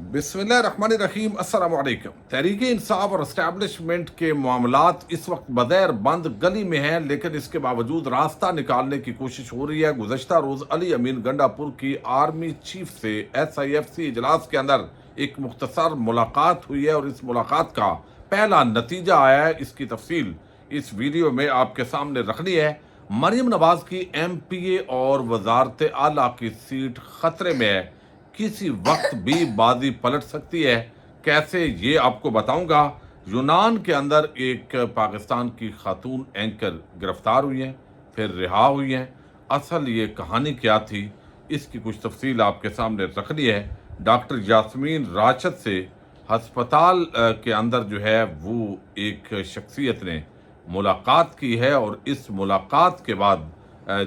बिस्मिल्लाहिर्रहमानिर्रहीम अस्सलाम वालेकुम। तहरीक इंसाफ और इस्टेब्लिशमेंट के मामलात इस वक्त बगैर बंद गली में हैं, लेकिन इसके बावजूद रास्ता निकालने की कोशिश हो रही है। गुज़श्ता रोज़ अली अमीन गंडापुर की आर्मी चीफ से SIFC इजलास के अंदर एक मुख्तसर मुलाकात हुई है और इस मुलाकात का पहला नतीजा आया है। इसकी तफसील इस वीडियो में आपके सामने रखनी है। मरीम नवाज की MPA और वजारत आला की सीट खतरे में है, किसी वक्त भी बाजी पलट सकती है। कैसे, ये आपको बताऊंगा। यूनान के अंदर एक पाकिस्तान की खातून एंकर गिरफ्तार हुई हैं, फिर रिहा हुई हैं। असल ये कहानी क्या थी, इसकी कुछ तफसील आपके सामने रखनी है। डॉक्टर यास्मीन राशिद से हस्पताल के अंदर जो है वो एक शख्सियत ने मुलाकात की है और इस मुलाकात के बाद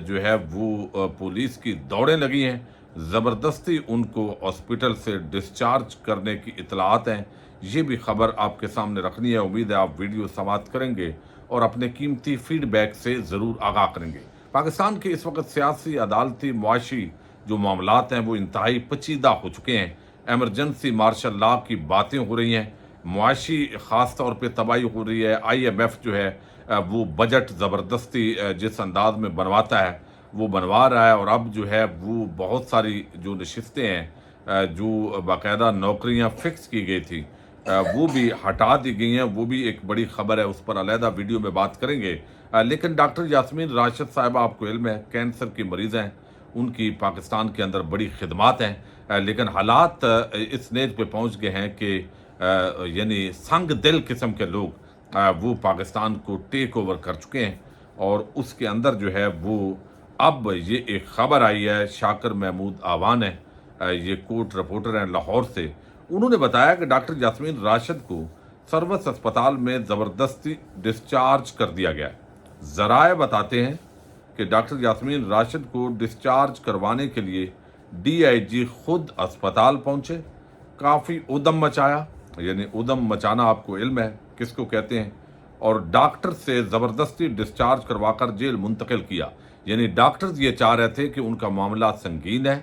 जो है वो पुलिस की दौड़ें लगी हैं। ज़बरदस्ती उनको हॉस्पिटल से डिस्चार्ज करने की इतलात हैं। ये भी खबर आपके सामने रखनी है। उम्मीद है आप वीडियो समाप्त करेंगे और अपने कीमती फीडबैक से ज़रूर आगाह करेंगे। पाकिस्तान के इस वक्त सियासी, अदालती, मुआशी जो मामलात हैं वो इंतहाई पेचीदा हो चुके हैं। एमरजेंसी मार्शल लॉ की बातें हो रही हैं, मुआशी ख़ास तौर पर तबाही हो रही है। IMF जो है वो बजट ज़बरदस्ती जिस अंदाज में बनवाता है वो बनवा रहा है और अब जो है वो बहुत सारी जो नशिस्तें हैं, जो बाकायदा नौकरियां फिक्स की गई थी, वो भी हटा दी गई हैं। वो भी एक बड़ी खबर है, उस पर अलहदा वीडियो में बात करेंगे। लेकिन डॉक्टर यास्मीन राशिद साहिबा, आपको इल्म है, कैंसर की मरीज़ हैं, उनकी पाकिस्तान के अंदर बड़ी खिदमात हैं, लेकिन हालात इस नेज पे पहुँच गए हैं कि यानी संग दिल किस्म के लोग वो पाकिस्तान को टेक ओवर कर चुके हैं। और उसके अंदर जो है वो अब ये एक ख़बर आई है, शाकिर महमूद आवान है, ये कोर्ट रिपोर्टर हैं लाहौर से। उन्होंने बताया कि डॉक्टर यास्मीन राशिद को सर्विस अस्पताल में ज़बरदस्ती डिस्चार्ज कर दिया गया है। ज़राए बताते हैं कि डॉक्टर यास्मीन राशिद को डिस्चार्ज करवाने के लिए DIG खुद अस्पताल पहुंचे, काफ़ी उदम मचाया, यानी उदम मचाना आपको इल्म है किसको कहते हैं, और डॉक्टर से ज़बरदस्ती डिस्चार्ज करवाकर जेल मुंतकिल किया। यानी डॉक्टर्स ये चाह रहे थे कि उनका मामला संगीन है,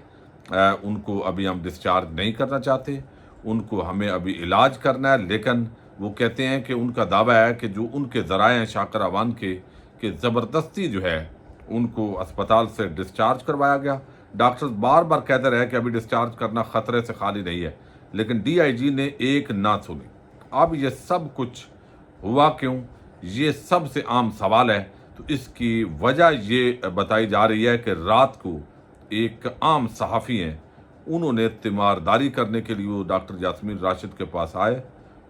उनको अभी हम डिस्चार्ज नहीं करना चाहते, उनको हमें अभी इलाज करना है। लेकिन वो कहते हैं कि उनका दावा है कि जो उनके ज़राए हैं शाकिर अवान के, कि ज़बरदस्ती जो है उनको अस्पताल से डिस्चार्ज करवाया गया। डॉक्टर्स बार बार कहते रहे कि अभी डिस्चार्ज करना ख़तरे से खाली नहीं है, लेकिन DIG ने एक ना सुनी। अब ये सब कुछ हुआ क्यों, ये सबसे आम सवाल है। तो इसकी वजह ये बताई जा रही है कि रात को एक आम सहाफ़ी हैं, उन्होंने तीमारदारी करने के लिए वो डॉक्टर यास्मीन राशिद के पास आए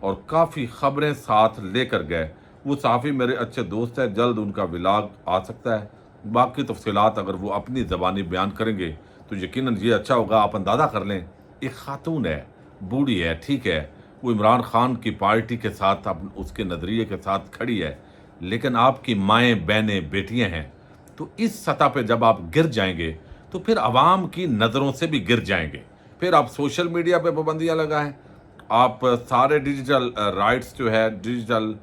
और काफ़ी ख़बरें साथ लेकर गए। वो सहाफ़ी मेरे अच्छे दोस्त हैं, जल्द उनका व्लॉग आ सकता है। बाकी तफसीलात अगर वो अपनी ज़बानी बयान करेंगे तो यकीनन ये अच्छा होगा। आप अंदाज़ा कर लें, एक खातून है, बूढ़ी है, ठीक है, वो इमरान खान की पार्टी के साथ, उसके नज़रिए के साथ खड़ी है, लेकिन आपकी माएँ, बहनें, बेटियाँ हैं। तो इस सतह पे जब आप गिर जाएंगे तो फिर आवाम की नज़रों से भी गिर जाएंगे। फिर आप सोशल मीडिया पे पाबंदियाँ लगाएं, आप सारे डिजिटल राइट्स जो है, डिजिटल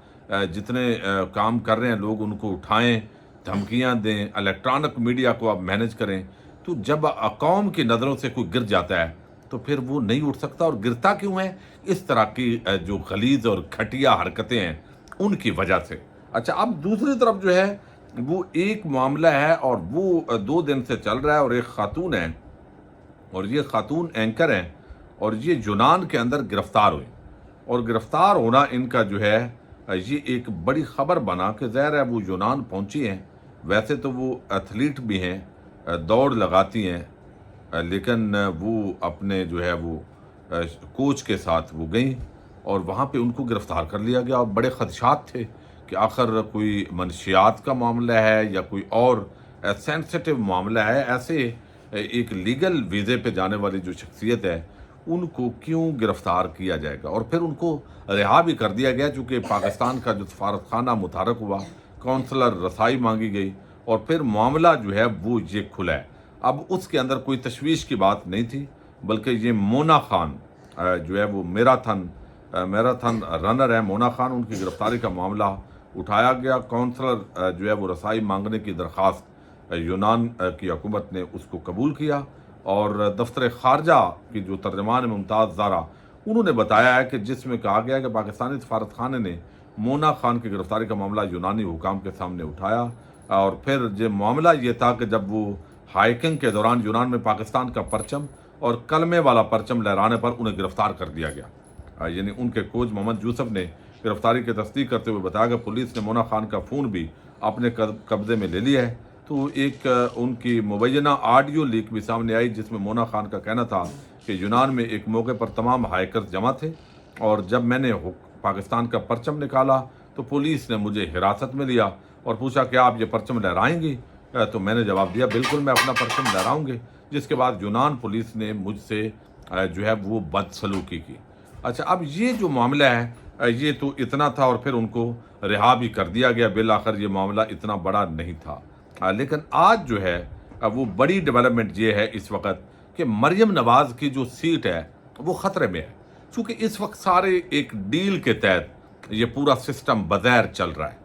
जितने काम कर रहे हैं लोग, उनको उठाएं, धमकियाँ दें, इलेक्ट्रॉनिक मीडिया को आप मैनेज करें। तो जब कौम की नज़रों से कोई गिर जाता है तो फिर वो नहीं उठ सकता। और गिरता क्यों है? इस तरह की जो गलीज़ और घटिया हरकतें हैं उनकी वजह से। अच्छा, अब दूसरी तरफ जो है वो एक मामला है और वो 2 दिन से चल रहा है और एक खातून है और ये खातून एंकर हैं और ये यूनान के अंदर गिरफ्तार हुई। और गिरफ्तार होना इनका जो है ये एक बड़ी ख़बर बना कि ज़ाहिर है वो यूनान पहुंची हैं। वैसे तो वो एथलीट भी हैं, दौड़ लगाती हैं, लेकिन वो अपने जो है वो कोच के साथ वो गई और वहाँ पे उनको गिरफ़्तार कर लिया गया। और बड़े ख़दशात थे कि आखिर कोई मनशियात का मामला है या कोई और सेंसिटिव मामला है। ऐसे एक लीगल वीज़े पे जाने वाली जो शख्सियत है उनको क्यों गिरफ़्तार किया जाएगा? और फिर उनको रिहा भी कर दिया गया, चूँकि पाकिस्तान का जो सफारत खाना मुतहरक हुआ, कौंसलर रसाई मांगी गई और फिर मामला जो है वो ये खुला है। अब उसके अंदर कोई तशवीश की बात नहीं थी, बल्कि ये मोना खान जो है वो मैराथन रनर है, मोना खान, उनकी गिरफ्तारी का मामला उठाया गया। कौंसलर जो है वो रसाई मांगने की दरख्वास्त यूनान की हुकूमत ने उसको कबूल किया और दफ्तर ख़ारजा की जो तर्जमान मुमताज़ ज़ारा, انہوں نے بتایا ہے کہ جس میں کہا گیا کہ پاکستانی سفارت خانے نے مونا خان کی گرفتاری کا معاملہ یونانی حکام کے سامنے اٹھایا، اور پھر جو معاملہ یہ تھا کہ جب وہ ہائیکنگ کے دوران یونان میں پاکستان کا پرچم اور کلمے والا پرچم لہرانے پر انہیں گرفتار کر دیا گیا۔ یعنی ان کے کوچ محمد یوسف نے گرفتاری کی تصدیق کرتے ہوئے بتایا کہ پولیس نے مونا خان کا فون بھی اپنے قبضے میں لے لیا ہے۔ تو ایک ان کی مبینہ آڈیو لیک بھی سامنے آئی جس میں مونا خان کا کہنا تھا کہ یونان میں ایک موقع پر تمام ہائیکرز جمع تھے، اور جب میں نے پاکستان کا پرچم نکالا تو پولیس نے مجھے حراست میں لیا اور پوچھا کہ آپ یہ پرچم لہرائیں گی؟ تو میں نے جواب دیا بالکل میں اپنا پرچم لہراؤں گے، جس کے بعد یونان پولیس نے مجھ سے جو ہے وہ بدسلوکی کی۔ اچھا، اب یہ جو معاملہ ہے یہ تو اتنا تھا، اور پھر ان کو رہا بھی کر دیا گیا۔ بالآخر یہ معاملہ اتنا بڑا نہیں تھا، لیکن آج جو ہے وہ بڑی ڈیولپمنٹ یہ ہے اس وقت کہ مریم نواز کی جو سیٹ ہے وہ خطرے میں ہے، چونکہ اس وقت سارے ایک ڈیل کے تحت یہ پورا سسٹم بظاہر چل رہا ہے،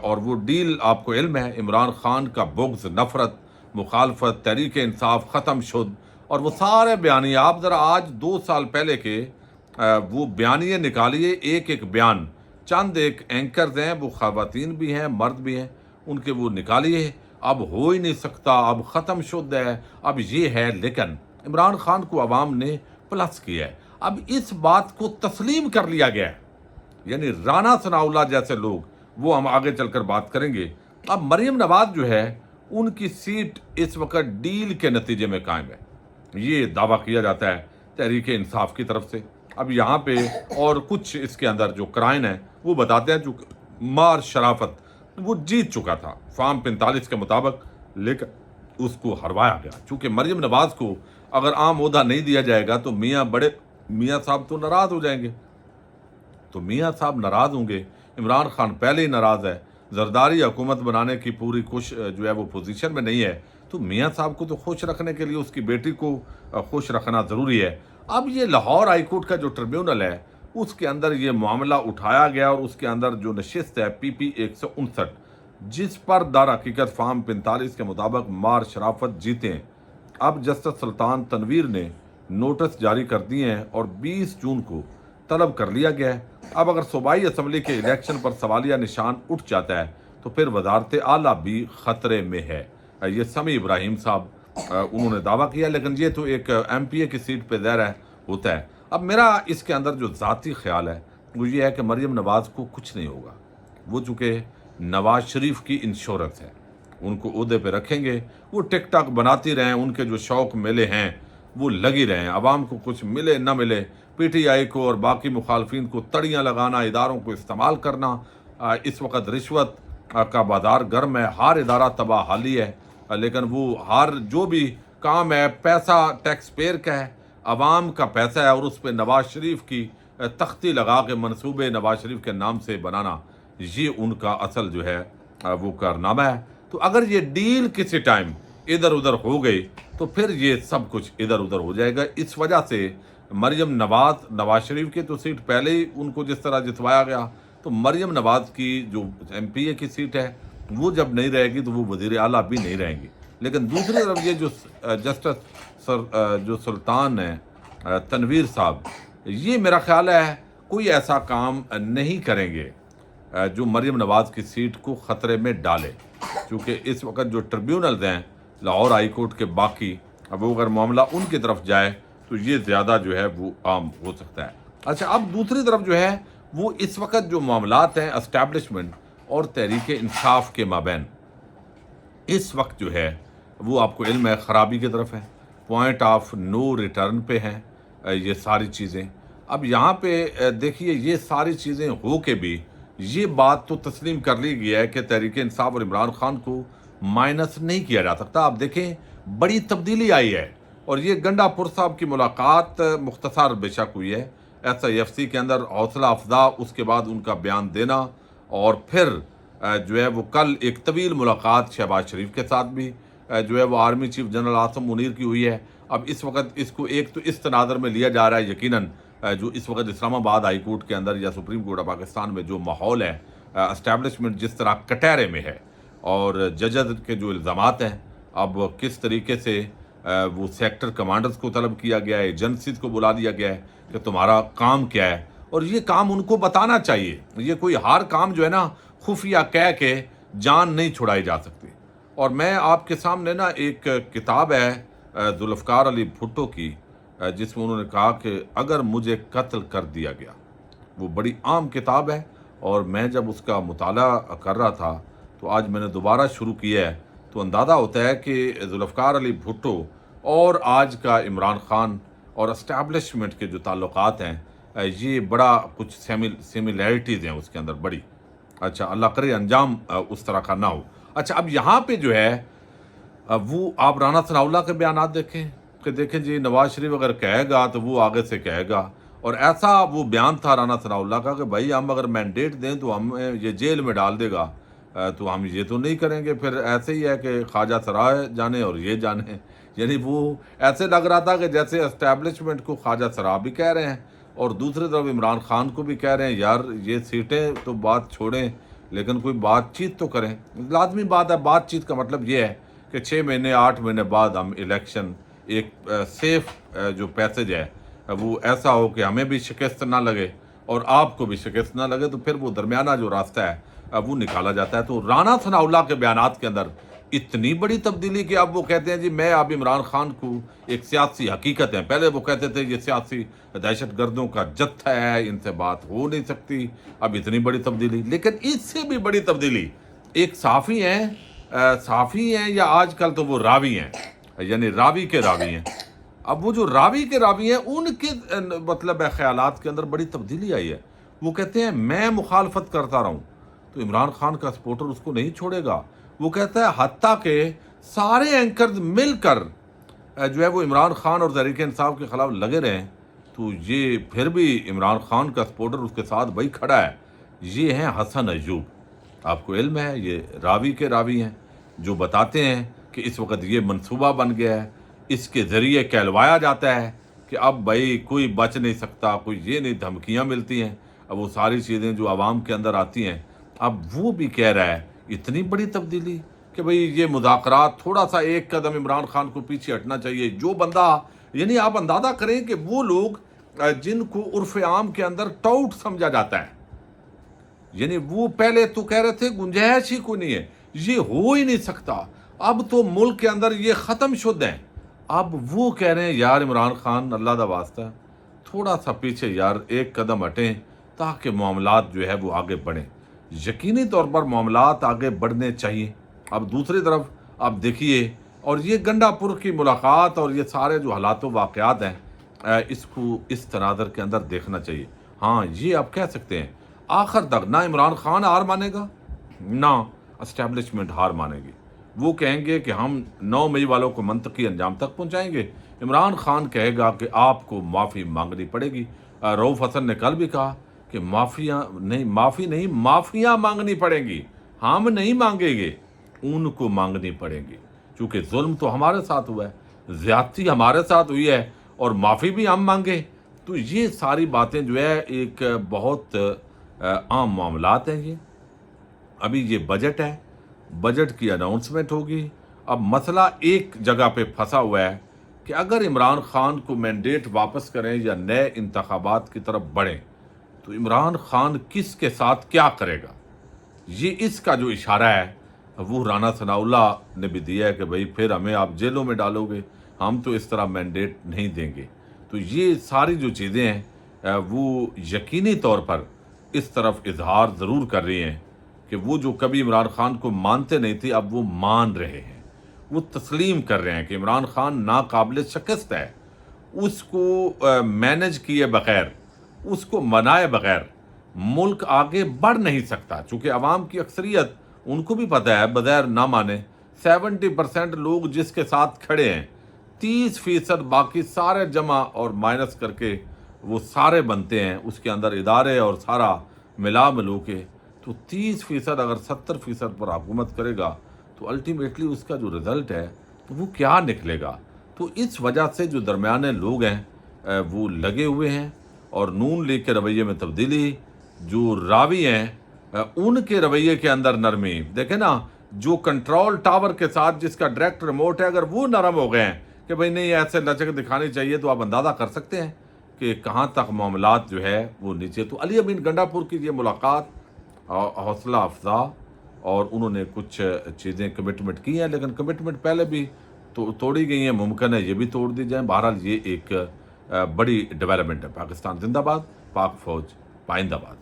اور وہ ڈیل آپ کو علم ہے، عمران خان کا بغض، نفرت، مخالفت، تحریک انصاف ختم شد، اور وہ سارے بیانیے آپ ذرا آج 2 سال پہلے کے وہ بیانیے نکالیے، ایک ایک بیان، چند ایک اینکرز ہیں، وہ خواتین بھی ہیں مرد بھی ہیں، ان کے وہ نکالیے۔ اب ہو ہی نہیں سکتا، اب ختم شد ہے، اب یہ ہے، لیکن عمران خان کو عوام نے پلس کیا ہے۔ اب اس بات کو تسلیم کر لیا گیا ہے، یعنی رانا ثناء اللہ جیسے لوگ، وہ ہم آگے چل کر بات کریں گے۔ اب مریم نواز جو ہے ان کی سیٹ اس وقت ڈیل کے نتیجے میں قائم ہے، یہ دعویٰ کیا جاتا ہے تحریک انصاف کی طرف سے۔ اب یہاں پہ اور کچھ اس کے اندر جو کرائن ہیں وہ بتاتے ہیں، جو مار شرافت وہ جیت چکا تھا فارم 45 کے مطابق، لیکن اس کو ہروایا گیا، چونکہ مریم نواز کو اگر عام عہدہ نہیں دیا جائے گا تو میاں صاحب تو ناراض ہو جائیں گے، تو میاں صاحب ناراض ہوں گے، عمران خان پہلے ہی ناراض ہے، زرداری حکومت بنانے کی پوری جو ہے وہ پوزیشن میں نہیں ہے، تو میاں صاحب کو تو خوش رکھنے کے لیے اس کی بیٹی کو خوش رکھنا ضروری ہے۔ اب یہ لاہور ہائی کورٹ کا جو ٹریبیونل ہے اس کے اندر یہ معاملہ اٹھایا گیا، اور اس کے اندر جو نشست ہے PP 159، جس پر در حقیقت فارم 45 کے مطابق مار شرافت جیتے ہیں۔ اب جسٹس سلطان تنویر نے نوٹس جاری کر دیے ہیں اور 20 جون کو طلب کر لیا گیا ہے۔ اب اگر صوبائی اسمبلی کے الیکشن پر سوالیہ نشان اٹھ جاتا ہے تو پھر وزارت اعلیٰ بھی خطرے میں ہے۔ یہ سمیع ابراہیم صاحب انہوں نے دعویٰ کیا، لیکن یہ تو ایک MPA کی سیٹ پہ ظاہر ہوتا ہے۔ اب میرا اس کے اندر جو ذاتی خیال ہے وہ یہ ہے کہ مریم نواز کو کچھ نہیں ہوگا، وہ چونکہ نواز شریف کی انشورنس ہے، ان کو عہدے پہ رکھیں گے، وہ ٹک ٹاک بناتی رہیں، ان کے جو شوق میلے ہیں وہ لگی رہیں، عوام کو کچھ ملے نہ ملے، PTI کو اور باقی مخالفین کو تڑیاں لگانا، اداروں کو استعمال کرنا۔ اس وقت رشوت کا بازار گرم ہے، ہر ادارہ تباہ حالی ہے، لیکن وہ ہر جو بھی کام ہے پیسہ ٹیکس پیئر کا ہے، عوام کا پیسہ ہے، اور اس پہ نواز شریف کی تختی لگا کے منصوبے نواز شریف کے نام سے بنانا، یہ ان کا اصل جو ہے وہ کارنامہ ہے۔ تو اگر یہ ڈیل کسی ٹائم ادھر ادھر ہو گئی تو پھر یہ سب کچھ ادھر ادھر ہو جائے گا۔ اس وجہ سے مریم نواز شریف کی تو سیٹ پہلے ہی ان کو جس طرح جتوایا گیا، تو مریم نواز کی جو MPA کی سیٹ ہے وہ جب نہیں رہے گی تو وہ وزیر اعلیٰ بھی نہیں رہیں گی۔ لیکن دوسری طرف یہ جو جسٹس جو سلطان ہیں تنویر صاحب، یہ میرا خیال ہے کوئی ایسا کام نہیں کریں گے جو مریم نواز کی سیٹ کو خطرے میں ڈالے، کیونکہ اس وقت جو ٹریبیونلز ہیں لاہور ہائی کورٹ کے باقی، اب اگر معاملہ ان کی طرف جائے تو یہ زیادہ جو ہے وہ عام ہو سکتا ہے۔ اچھا، اب دوسری طرف جو ہے وہ اس وقت جو معاملات ہیں اسٹیبلشمنٹ اور تحریک انصاف کے مابین، اس وقت جو ہے وہ آپ کو علم ہے خرابی کی طرف ہے، پوائنٹ آف نو ریٹرن پہ ہیں یہ ساری چیزیں۔ اب یہاں پہ دیکھیے، یہ ساری چیزیں ہو کے بھی یہ بات تو تسلیم کر لی گئی ہے کہ تحریک انصاف اور عمران خان کو مائنس نہیں کیا جا سکتا۔ آپ دیکھیں بڑی تبدیلی آئی ہے، اور یہ گنڈا پور صاحب کی ملاقات مختصر بے شک ہوئی ہے SIFC کے اندر، حوصلہ افزا، اس کے بعد ان کا بیان دینا، اور پھر جو ہے وہ کل ایک طویل ملاقات شہباز شریف کے ساتھ بھی جو ہے وہ army chief general Asim Munir کی ہوئی ہے۔ اب اس وقت اس کو ایک تو اس تناظر میں لیا جا رہا ہے، یقیناً جو اس وقت اسلام آباد ہائی کورٹ کے اندر یا سپریم کورٹ آف پاکستان میں جو ماحول ہے، اسٹیبلشمنٹ جس طرح کٹہرے میں ہے، اور ججز کے جو الزامات ہیں اب کس طریقے سے वो सेक्टर कमांडर्स को तलब किया गया है, एजेंसीज को बुला दिया गया है कि तुम्हारा काम क्या है, और ये काम उनको बताना चाहिए। ये कोई हर काम जो है ना खुफिया कह के जान नहीं छुड़ाई जा सकती। और मैं आपके सामने ना एक किताब है जुल्फ़िकार अली भुट्टो की, जिसमें उन्होंने कहा कि अगर मुझे कत्ल कर दिया गया, वो बड़ी आम किताब है, और मैं जब उसका मुताला कर रहा था तो आज मैंने दोबारा शुरू किया है, तो अंदाज़ा होता है कि जुल्फ़िकार अली भुट्टो और आज का इमरान खान और इस्टेब्लिशमेंट के जो ताल्लुकात हैं, ये बड़ा कुछ सिमिलैरिटीज़ हैं उसके अंदर बड़ी। अच्छा, अल्लाह करे अंजाम उस तरह का ना हो। अच्छा, अब यहाँ पे जो है वो आप राना सनाउल्लाह के बयानात देखें कि देखें जी नवाज शरीफ अगर कहेगा तो वो आगे से कहेगा, और ऐसा वो बयान था राना सनाउल्लाह का कि भाई हम अगर मैंडेट दें तो हम ये जेल में डाल देगा, तो हम ये तो नहीं करेंगे। फिर ऐसे ही है कि ख्वाजा सराय जाने और ये जाने, यानी वो ऐसे लग रहा था कि जैसे इस्टेब्लिशमेंट को ख्वाजा सराय भी कह रहे हैं और दूसरी तरफ इमरान खान को भी कह रहे हैं यार ये सीटें तो बात छोड़ें लेकिन कोई बातचीत तो करें। लाजमी बात है, बातचीत का मतलब ये है कि 6 महीने 8 महीने बाद हम इलेक्शन एक सेफ जो पैसेज है वो ऐसा हो कि हमें भी शिकस्त ना लगे और आपको भी शिकस्त ना लगे, तो फिर वो दरमियाना जो रास्ता है वो निकाला जाता है। तो राना सनाउल्लाह के बयानात के अंदर इतनी बड़ी तब्दीली कि अब वो कहते हैं जी मैं अब इमरान खान को एक सियासी हकीकत है, पहले वो कहते थे ये सियासी दहशत गर्दों का जत्था है, इनसे बात हो नहीं सकती, अब इतनी बड़ी तब्दीली। लेकिन इससे भी बड़ी तब्दीली एक साफ़ी हैं या आजकल तो वो रावी हैं, यानी रावी के रावी हैं। अब वो जो रावी के रावी हैं उनके मतलब ख्यालात के अंदर बड़ी तब्दीली आई है। वो कहते हैं मैं मुखालफत करता रहूँ तो इमरान खान का सपोर्टर उसको नहीं छोड़ेगा। वो कहता है हत्ता के सारे एंकर्स मिलकर जो है वो इमरान खान और तहरीक इंसाफ के खिलाफ लगे रहें तो ये फिर भी इमरान खान का सपोर्टर उसके साथ भाई खड़ा है। ये हैं हसन अय्यूब, आपको इल्म है ये रावी के रावी हैं, जो बताते हैं कि इस वक्त ये मंसूबा बन गया है, इसके ज़रिए कहलवाया जाता है कि अब भाई कोई बच नहीं सकता, कोई ये नहीं, धमकियाँ मिलती हैं। अब वो सारी चीज़ें जो आवाम के अंदर आती हैं, अब वो भी कह रहा है इतनी बड़ी तब्दीली कि भाई ये मुज़ाकरात थोड़ा सा एक कदम इमरान खान को पीछे हटना चाहिए। जो बंदा, यानी आप अंदाज़ा करें कि वो लोग जिनको उर्फ़ आम के अंदर टाउट समझा जाता है, यानी वो पहले तो कह रहे थे गुंजाइश ही कोई नहीं है, ये हो ही नहीं सकता, अब तो मुल्क के अंदर ये ख़त्म शुद्ध हैं। अब वो कह रहे हैं यार इमरान खान अल्लाह दा वास्ता थोड़ा सा पीछे यार एक कदम हटें ताकि मामलात जो है वो आगे बढ़ें। यकीनी तौर पर मामलात आगे बढ़ने चाहिए। अब दूसरी तरफ आप देखिए, और ये गंडापुर की मुलाकात और ये सारे जो हालात वाक़यात हैं, इसको इस तनाज़र के अंदर देखना चाहिए। हाँ, ये आप कह सकते हैं आखिर तक ना इमरान खान हार मानेगा ना एस्टेब्लिशमेंट हार मानेगी। वो कहेंगे कि हम 9 मई वालों को मंतकी अंजाम तक पहुँचाएँगे। इमरान खान कहेगा कि आपको माफ़ी मांगनी पड़ेगी। रऊफ़ हसन ने कल भी कहा कि माफ़ी नहीं माफ़ियाँ मांगनी पड़ेंगी, हम नहीं मांगेंगे, उनको मांगनी पड़ेंगी, क्योंकि जुल्म तो हमारे साथ हुआ है, ज़्यादती हमारे साथ हुई है और माफ़ी भी हम मांगे। तो ये सारी बातें जो है एक बहुत आम मामलात हैं। ये अभी ये बजट है, बजट की अनाउंसमेंट होगी। अब मसला एक जगह पे फंसा हुआ है कि अगर इमरान खान को मैंडेट वापस करें या नए इंतखाबात की तरफ बढ़ें तो इमरान खान किसके साथ क्या करेगा। ये इसका जो इशारा है वो राना सनाउल्लाह ने भी दिया है कि भाई फिर हमें आप जेलों में डालोगे, हम तो इस तरह मैंडेट नहीं देंगे। तो ये सारी जो चीज़ें हैं वो यकीनी तौर पर इस तरफ इजहार ज़रूर कर रही हैं कि वो जो कभी इमरान खान को मानते नहीं थे अब वो मान रहे हैं, वो तस्लीम कर रहे हैं कि इमरान खान नाकाबिल शिकस्त है, उसको मैनेज किए बगैर, उसको मनाए बगैर मुल्क आगे बढ़ नहीं सकता। चूँकि अवाम की अक्सरियत, उनको भी पता है बगैर ना माने 70% लोग जिसके साथ खड़े हैं, 30% बाकी सारे जमा और माइनस करके वो सारे बनते हैं, उसके अंदर इदारे और सारा मिला मिलू के, तो 30% अगर 70% पर हुकूमत करेगा तो अल्टीमेटली उसका जो रिज़ल्ट है तो वो क्या निकलेगा। तो इस वजह से जो दरमियाने लोग हैं वो लगे हुए हैं, और नून लीग के रवैये में तब्दीली, जो रावी हैं उनके रवैये के अंदर नरमी। देखें ना, जो कंट्रोल टावर के साथ जिसका डायरेक्ट रिमोट है, अगर वो नरम हो गए हैं کہ بھئی نہیں ایسے لچک دکھانی چاہیے، تو آپ اندازہ کر سکتے ہیں کہ کہاں تک معاملات جو ہے وہ نیچے. تو علی امین گنڈا پور کی یہ ملاقات حوصلہ افزا، اور انہوں نے کچھ چیزیں کمٹمنٹ کی ہیں، لیکن کمٹمنٹ پہلے بھی توڑی گئی ہیں، ممکن ہے یہ بھی توڑ دی جائیں. بہرحال یہ ایک بڑی ڈیولپمنٹ ہے. پاکستان زندہ باد، پاک فوج پائندہ باد.